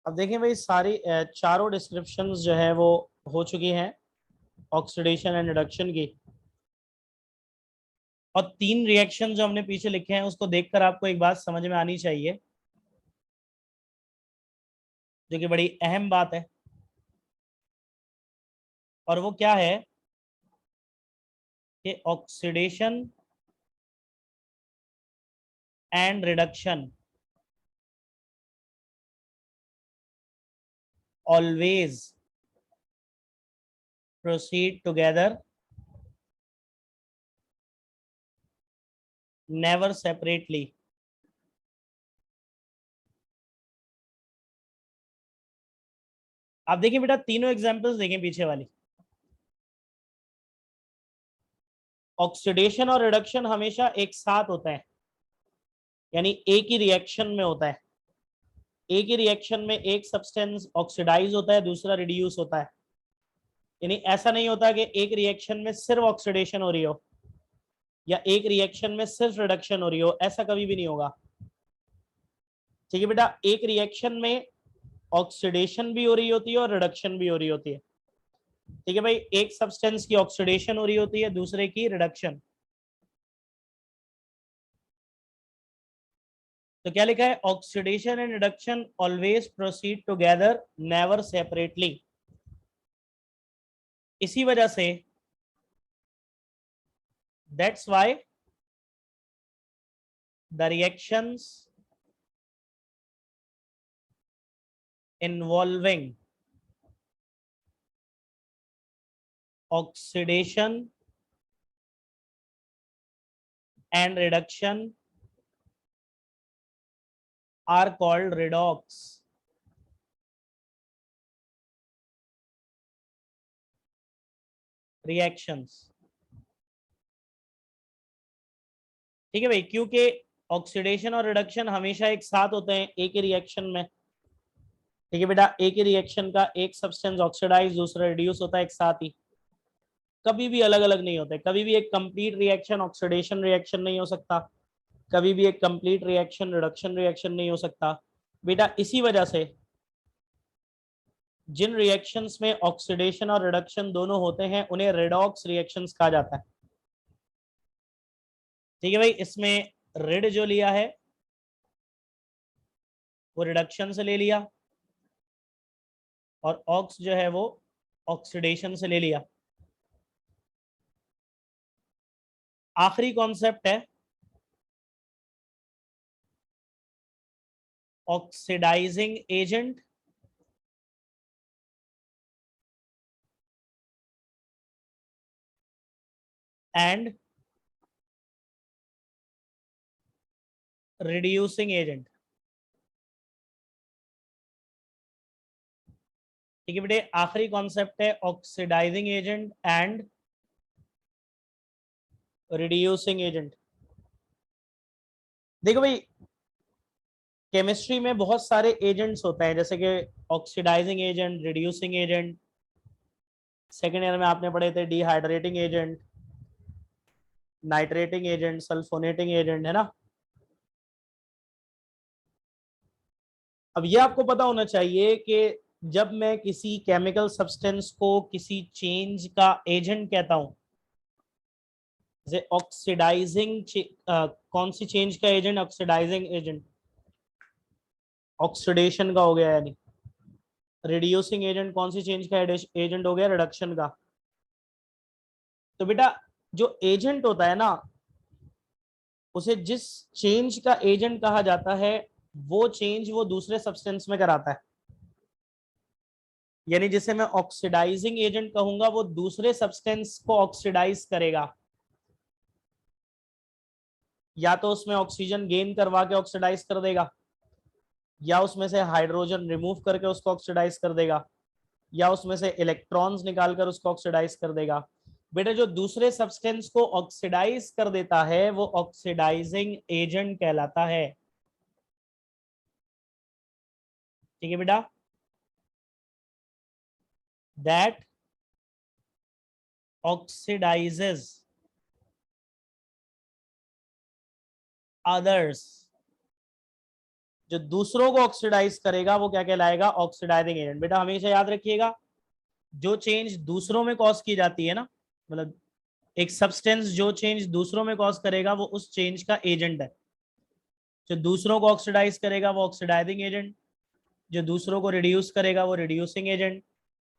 अब देखिए भाई, सारी चारों डिस्क्रिप्शंस जो है वो हो चुकी हैं ऑक्सीडेशन एंड रिडक्शन की। और तीन रिएक्शन जो हमने पीछे लिखे हैं उसको देखकर आपको एक बात समझ में आनी चाहिए, जो कि बड़ी अहम बात है। और वो क्या है कि oxidation and reduction always proceed together, never separately. आप देखिए बेटा, तीनों एग्जांपल्स देखें पीछे वाली। ऑक्सीडेशन और रिडक्शन हमेशा एक साथ होता है, यानी एक ही रिएक्शन में होता है। एक ही रिएक्शन में एक सब्सटेंस ऑक्सीडाइज होता है, दूसरा रिड्यूस होता है। यानी ऐसा नहीं होता कि एक रिएक्शन में सिर्फ ऑक्सीडेशन हो रही हो या एक रिएक्शन में सिर्फ रिडक्शन हो रही हो, ऐसा कभी भी नहीं होगा। ठीक है बेटा, एक रिएक्शन में ऑक्सीडेशन भी हो रही होती है और रिडक्शन भी हो रही होती है। ठीक है भाई, एक सब्सटेंस की ऑक्सीडेशन हो रही होती है, दूसरे की रिडक्शन। तो क्या लिखा है, oxidation and reduction always proceed together, never separately. इसी वजह से that's why the reactions involving oxidation and reduction are called redox reactions। ठीक है भाई, क्योंकि ऑक्सीडेशन और रिडक्शन हमेशा एक साथ होते हैं एक ही रिएक्शन में। ठीक है बेटा, एक ही रिएक्शन का एक सब्सटेंस ऑक्सीडाइज दूसरा रिड्यूस होता है एक साथ ही, कभी भी अलग अलग नहीं होते। कभी भी एक कंप्लीट रिएक्शन ऑक्सीडेशन रिएक्शन नहीं हो सकता, कभी भी एक कंप्लीट रिएक्शन रिडक्शन रिएक्शन नहीं हो सकता। बेटा इसी वजह से जिन रिएक्शंस में ऑक्सीडेशन और रिडक्शन दोनों होते हैं उन्हें रेडॉक्स रिएक्शंस कहा जाता है। ठीक है भाई, इसमें रिड जो लिया है वो रिडक्शन से ले लिया, और ऑक्स जो है वो ऑक्सीडेशन से ले लिया। आखिरी कॉन्सेप्ट है oxidizing agent and reducing agent. ठीक है बेटे, आखिरी कॉन्सेप्ट है oxidizing agent and reducing agent. देखो भाई, केमिस्ट्री में बहुत सारे एजेंट्स होते हैं, जैसे कि oxidising agent, reducing agent. Second year में आपने पढ़े थे dehydrating agent, nitrating agent, sulphonating agent, है ना। अब ये आपको पता होना चाहिए कि जब मैं किसी केमिकल सब्सटेंस को किसी चेंज का एजेंट कहता हूं, जैसे ऑक्सीडाइजिंग, कौन सी चेंज का एजेंट, ऑक्सीडाइजिंग एजेंट, ऑक्सीडेशन का हो गया। यानी रिड्यूसिंग एजेंट कौन सी चेंज का एजेंट हो गया, रिडक्शन का। तो बेटा जो एजेंट होता है ना, उसे जिस चेंज का एजेंट कहा जाता है वो चेंज वो दूसरे सब्सटेंस में कराता है। यानी जिसे मैं ऑक्सीडाइजिंग एजेंट कहूंगा वो दूसरे सब्सटेंस को ऑक्सीडाइज करेगा, या तो उसमें ऑक्सीजन गेन करवा के ऑक्सीडाइज कर देगा, या उसमें से हाइड्रोजन रिमूव करके उसको ऑक्सीडाइज कर देगा, या उसमें से इलेक्ट्रॉन्स निकालकर उसको ऑक्सीडाइज कर देगा। बेटा जो दूसरे सब्सटेंस को ऑक्सीडाइज कर देता है वो ऑक्सीडाइजिंग एजेंट कहलाता है। ठीक है बेटा, दैट ऑक्सीडाइजेस others जो दूसरों को ऑक्सीडाइज करेगा वो क्या कहलाएगा, ऑक्सीडाइजिंग एजेंट। बेटा हमेशा याद रखिएगा, जो चेंज दूसरों में कॉज की जाती है ना, मतलब एक सब्सटेंस जो चेंज दूसरों में कॉज करेगा वो उस चेंज का एजेंट है। जो दूसरों को ऑक्सीडाइज करेगा वो ऑक्सीडाइजिंग एजेंट, जो दूसरों को रिड्यूस करेगा वो रिड्यूसिंग एजेंट,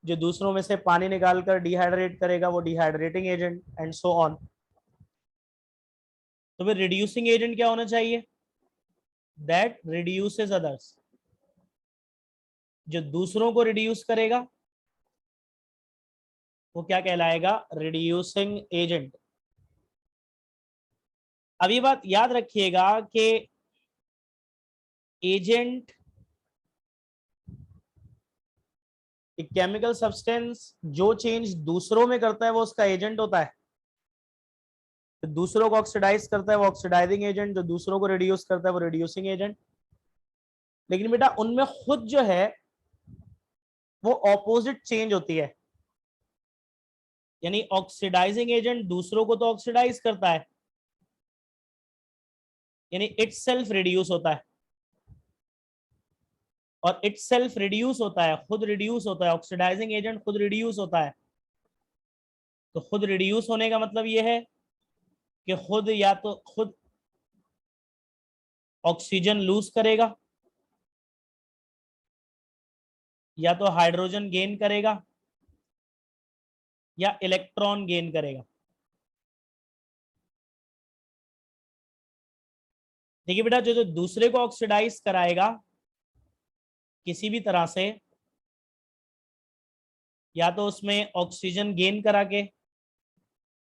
जो दूसरों में से पानी निकालकर डिहाइड्रेट करेगा वो dehydrating agent, and so on. तो फिर रिड्यूसिंग एजेंट क्या होना चाहिए, दैट रिड्यूसेस अदर्स। जो दूसरों को रिड्यूस करेगा वो क्या कहलाएगा, रिड्यूसिंग एजेंट। अब ये बात याद रखिएगा कि एजेंट, एक केमिकल सब्सटेंस जो चेंज दूसरों में करता है वो उसका एजेंट होता है। जो दूसरों को ऑक्सीडाइज करता है वो ऑक्सीडाइजिंग एजेंट, जो दूसरों को रिड्यूस करता है वो रिड्यूसिंग एजेंट। लेकिन बेटा उनमें खुद जो है वो ऑपोजिट चेंज होती है। यानी ऑक्सीडाइजिंग एजेंट दूसरों को तो ऑक्सीडाइज करता है, यानी इट सेल्फ रिड्यूस होता है, और इट सेल्फ रिड्यूस होता है, खुद रिड्यूस होता है। ऑक्सीडाइजिंग एजेंट खुद रिड्यूस होता है। तो खुद रिड्यूस होने का मतलब यह है कि खुद या तो खुद ऑक्सीजन लूज करेगा, या तो हाइड्रोजन गेन करेगा, या इलेक्ट्रॉन गेन करेगा। देखिए बेटा, जो जो दूसरे को ऑक्सीडाइज कराएगा किसी भी तरह से, या तो उसमें ऑक्सीजन गेन करा के,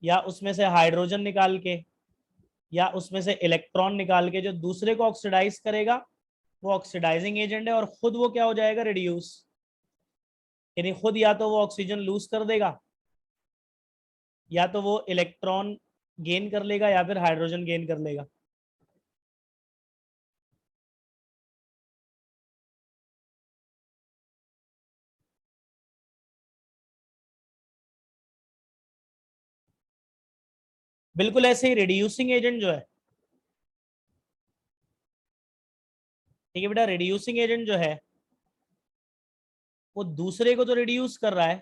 या उसमें से हाइड्रोजन निकाल के, या उसमें से इलेक्ट्रॉन निकाल के, जो दूसरे को ऑक्सीडाइज करेगा वो ऑक्सीडाइजिंग एजेंट है, और खुद वो क्या हो जाएगा, रिड्यूस। यानी खुद या तो वो ऑक्सीजन लूज कर देगा, या तो वो इलेक्ट्रॉन गेन कर लेगा, या फिर हाइड्रोजन गेन कर लेगा। बिल्कुल ऐसे ही रिड्यूसिंग एजेंट जो है, ठीक है बेटा, रिड्यूसिंग एजेंट जो है वो दूसरे को तो रिड्यूस कर रहा है,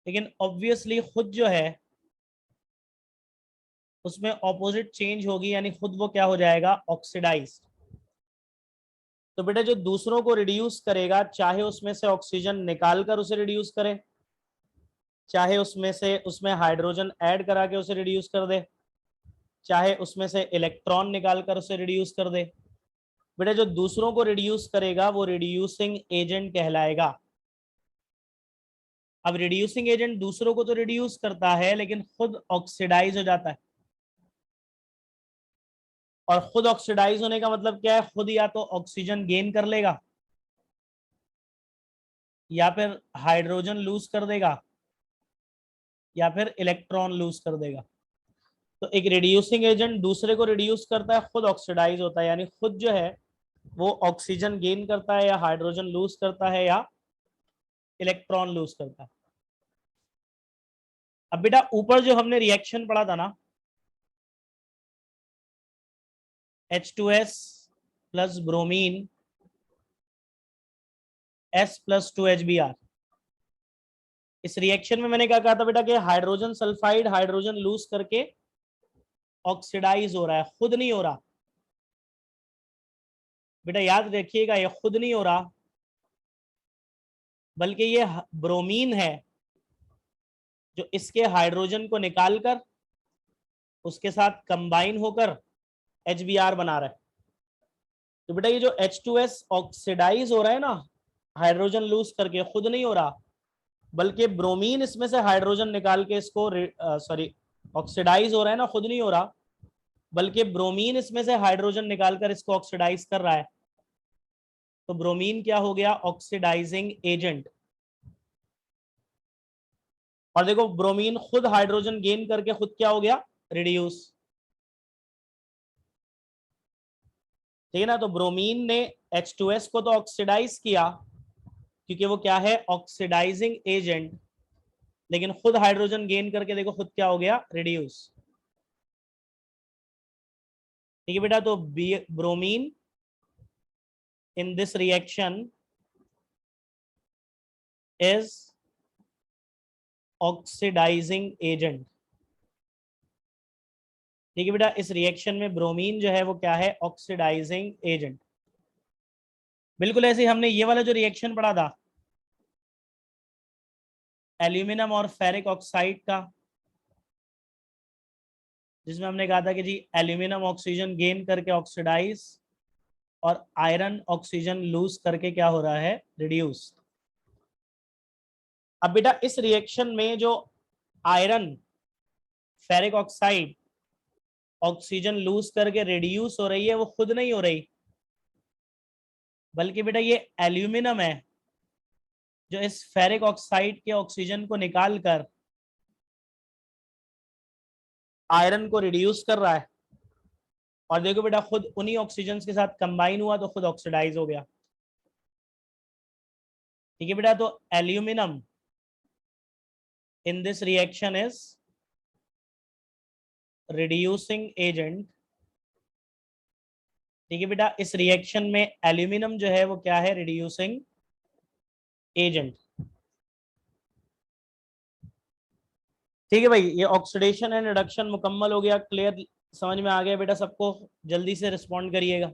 लेकिन ऑब्वियसली खुद जो है उसमें ऑपोजिट चेंज होगी, यानी खुद वो क्या हो जाएगा, ऑक्सीडाइज। तो बेटा जो दूसरों को रिड्यूस करेगा, चाहे उसमें से ऑक्सीजन निकालकर उसे रिड्यूस करे, चाहे उसमें से उसमें हाइड्रोजन ऐड करा के उसे रिड्यूस कर दे, चाहे उसमें से इलेक्ट्रॉन निकाल कर उसे रिड्यूस कर दे, बेटा जो दूसरों को रिड्यूस करेगा वो रिड्यूसिंग एजेंट कहलाएगा। अब रिड्यूसिंग एजेंट दूसरों को तो रिड्यूस करता है, लेकिन खुद ऑक्सीडाइज हो जाता है। और खुद ऑक्सीडाइज होने का मतलब क्या है, खुद या तो ऑक्सीजन गेन कर लेगा, या फिर हाइड्रोजन लूज कर देगा, या फिर इलेक्ट्रॉन लूज कर देगा। तो एक रिड्यूसिंग एजेंट दूसरे को रिड्यूस करता है, खुद ऑक्सीडाइज होता है, यानी खुद जो है वो ऑक्सीजन गेन करता है, या हाइड्रोजन लूज करता है, या इलेक्ट्रॉन लूज करता है। अब बेटा ऊपर जो हमने रिएक्शन पढ़ा था ना, H2S प्लस ब्रोमीन S+2HBr, इस रिएक्शन में मैंने क्या कहा था बेटा कि हाइड्रोजन सल्फाइड हाइड्रोजन लूज करके ऑक्सीडाइज हो रहा है, खुद नहीं हो रहा। बेटा याद रखिएगा, ये खुद नहीं हो रहा, बल्कि ये ब्रोमीन है जो इसके हाइड्रोजन को निकालकर उसके साथ कंबाइन होकर HBr बना रहा है। तो बेटा ये जो H2S ऑक्सीडाइज हो रहा है ना, हाइड्रोजन लूज करके, खुद नहीं हो रहा, बल्कि ब्रोमीन इसमें से हाइड्रोजन निकाल के इसको सॉरी ऑक्सीडाइज हो रहा है ना, खुद नहीं हो रहा, बल्कि ब्रोमीन इसमें से हाइड्रोजन निकालकर इसको ऑक्सीडाइज कर रहा है। तो ब्रोमीन क्या हो गया, ऑक्सीडाइजिंग एजेंट। और देखो ब्रोमीन खुद हाइड्रोजन गेन करके खुद क्या हो गया, रिड्यूस। ठीक है ना, तो ब्रोमीन ने H2S को तो ऑक्सीडाइज किया, क्योंकि वो क्या है, ऑक्सीडाइजिंग एजेंट, लेकिन खुद हाइड्रोजन गेन करके देखो खुद क्या हो गया, रिड्यूस। ठीक है बेटा, तो bromine in this reaction is oxidizing agent। ठीक है बेटा, इस रिएक्शन में ब्रोमीन जो है वो क्या है, ऑक्सीडाइजिंग एजेंट। बिल्कुल ऐसे ही हमने ये वाला जो रिएक्शन पढ़ा था एल्यूमिनियम और फेरिक ऑक्साइड का, जिसमें हमने कहा था कि जी एल्यूमिनियम ऑक्सीजन गेन करके ऑक्सीडाइज और आयरन ऑक्सीजन लूज करके क्या हो रहा है, रिड्यूस। अब बेटा इस रिएक्शन में जो iron ferric oxide oxygen loose करके रिड्यूस हो रही है वो खुद नहीं हो रही, बल्कि बेटा ये एल्यूमिनियम है जो इस फेरिक ऑक्साइड के ऑक्सीजन को निकाल कर आयरन को रिड्यूस कर रहा है। और देखो बेटा खुद उन्हीं ऑक्सीजन के साथ कंबाइन हुआ तो खुद ऑक्सीडाइज हो गया। ठीक है बेटा, तो aluminium in this reaction is reducing agent. ठीक है बेटा, इस रिएक्शन में एल्यूमिनियम जो है वो क्या है, रिड्यूसिंग एजेंट। ठीक है भाई, ये ऑक्सीडेशन एंड रिडक्शन मुकम्मल हो गया, क्लियर, समझ में आ गया बेटा सबको? जल्दी से रिस्पॉन्ड करिएगा।